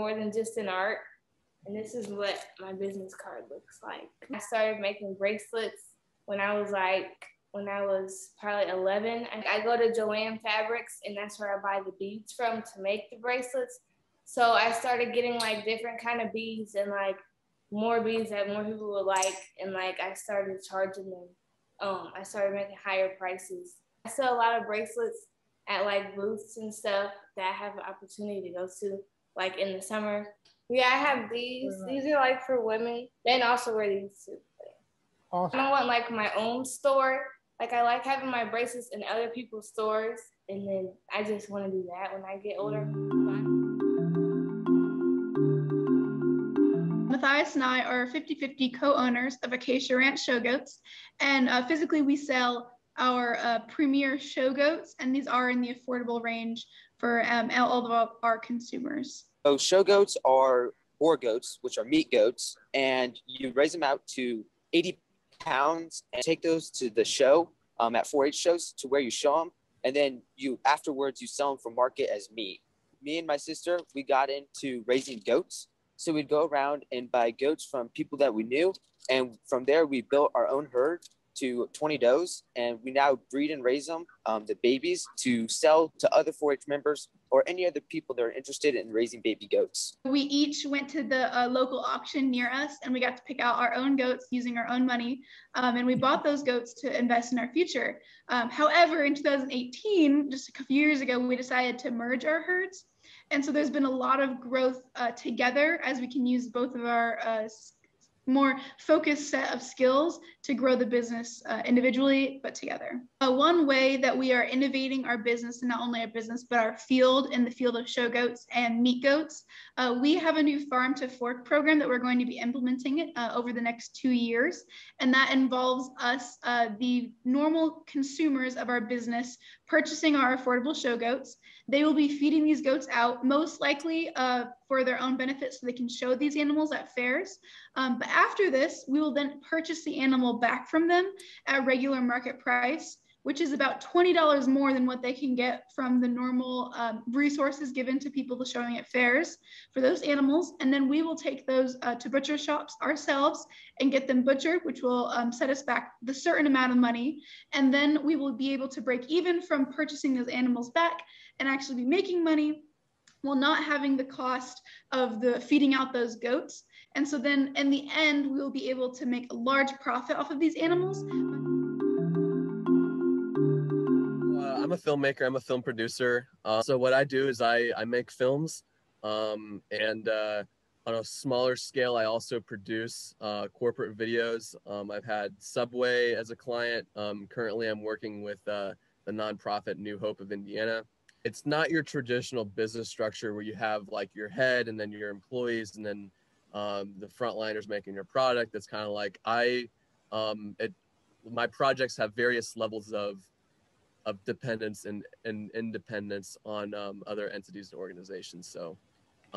more than just an art. And this is what my business card looks like. I started making bracelets when I was probably 11. I go to Joann Fabrics, and that's where I buy the beads from to make the bracelets. So I started getting like different kind of beads and like more beads that more people would like. And like I started charging them. I started making higher prices. I sell a lot of bracelets at like booths and stuff that I have an opportunity to go to, like in the summer. Yeah, I have these. These are like for women. Then also wear these too. Awesome. I want like my own store. Like I like having my bracelets in other people's stores, and then I just want to do that when I get older. Matthias and I are 50-50 co-owners of Acacia Ranch Show Goats, and physically we sell our premier show goats, and these are in the affordable range for all of our consumers. So show goats are boar goats, which are meat goats, and you raise them out to 80 pounds and take those to the show at 4-H shows to where you show them, and then afterwards you sell them for market as meat. Me and my sister, we got into raising goats. So we'd go around and buy goats from people that we knew. And from there, we built our own herd to 20 does. And we now breed and raise them, the babies, to sell to other 4-H members or any other people that are interested in raising baby goats. We each went to the local auction near us, and we got to pick out our own goats using our own money. And we bought those goats to invest in our future. However, in 2018, just a few years ago, we decided to merge our herds. And so there's been a lot of growth together as we can use both of our more focused set of skills to grow the business individually, but together. One way that we are innovating our business, and not only our business, but our field in the field of show goats and meat goats, we have a new farm to fork program that we're going to be implementing it over the next 2 years. And that involves us, the normal consumers of our business, purchasing our affordable show goats. They will be feeding these goats out, most likely for their own benefit, so they can show these animals at fairs. But after this, we will then purchase the animal back from them at regular market price, which is about $20 more than what they can get from the normal resources given to people showing at fairs for those animals. And then we will take those to butcher shops ourselves and get them butchered, which will set us back the certain amount of money. And then we will be able to break even from purchasing those animals back and actually be making money while not having the cost of the feeding out those goats. And so then in the end, we will be able to make a large profit off of these animals. I'm a filmmaker, I'm a film producer. So what I do is I make films, and on a smaller scale, I also produce corporate videos. I've had Subway as a client. Currently, I'm working with the nonprofit New Hope of Indiana. It's not your traditional business structure where you have like your head and then your employees and then the frontliners making your product. It's kind of like my projects have various levels of dependence and independence on other entities and organizations. So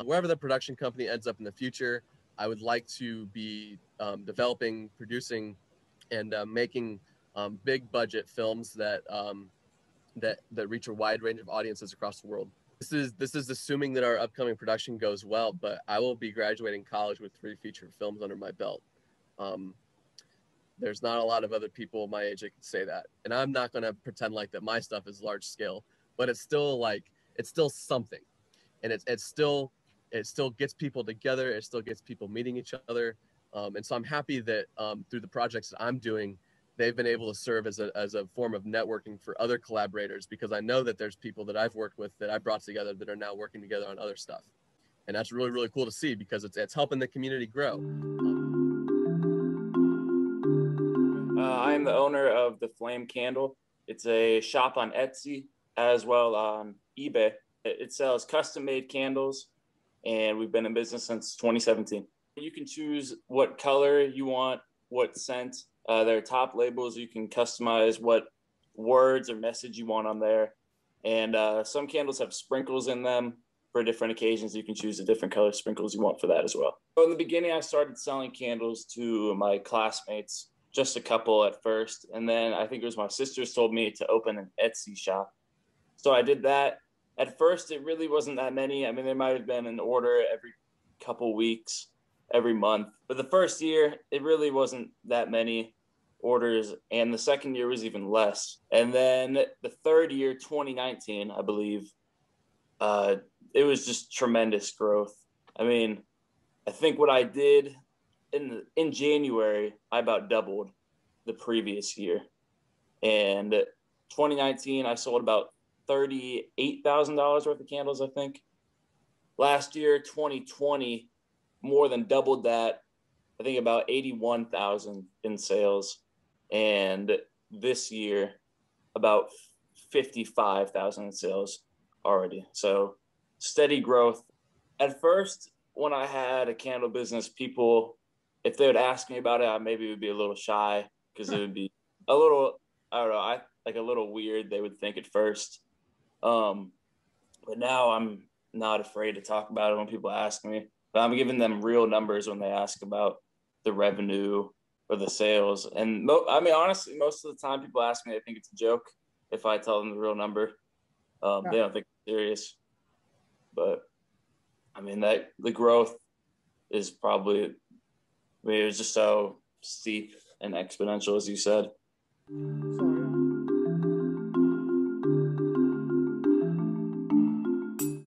wherever the production company ends up in the future, I would like to be developing, producing, and making big budget films that reach a wide range of audiences across the world. This is assuming that our upcoming production goes well, but I will be graduating college with 3 feature films under my belt. There's not a lot of other people my age that can say that. And I'm not going to pretend like that my stuff is large scale, but it's still something. And it still gets people together. It still gets people meeting each other. And so I'm happy that through the projects that I'm doing, they've been able to serve as a form of networking for other collaborators, because I know that there's people that I've worked with that I brought together that are now working together on other stuff. And that's really, really cool to see, because it's helping the community grow. I am the owner of The Flame Candle. It's a shop on Etsy as well on eBay. It sells custom-made candles, and we've been in business since 2017. You can choose what color you want, what scent. There are top labels. You can customize what words or message you want on there. And some candles have sprinkles in them for different occasions. You can choose the different color sprinkles you want for that as well. So in the beginning, I started selling candles to my classmates, just a couple at first. And then I think it was my sisters told me to open an Etsy shop. So I did that. At first, it really wasn't that many. I mean, there might have been an order every couple weeks every month. But the first year, it really wasn't that many orders, and the second year was even less. And then the third year, 2019, I believe, it was just tremendous growth. I mean, I think what I did in January, I about doubled the previous year. And 2019, I sold about $38,000 worth of candles, I think. Last year, 2020, more than doubled that. I think about 81,000 in sales. And this year, about 55,000 in sales already. So steady growth. At first, when I had a candle business, people, if they would ask me about it, I maybe would be a little shy because it would be a little, I don't know, like a little weird, they would think at first. But now I'm not afraid to talk about it when people ask me. But I'm giving them real numbers when they ask about the revenue or the sales. And I mean, honestly, most of the time people ask me, they think it's a joke if I tell them the real number. They don't think it's serious. But I mean, that the growth is probably, I mean, it was just so steep and exponential, as you said. So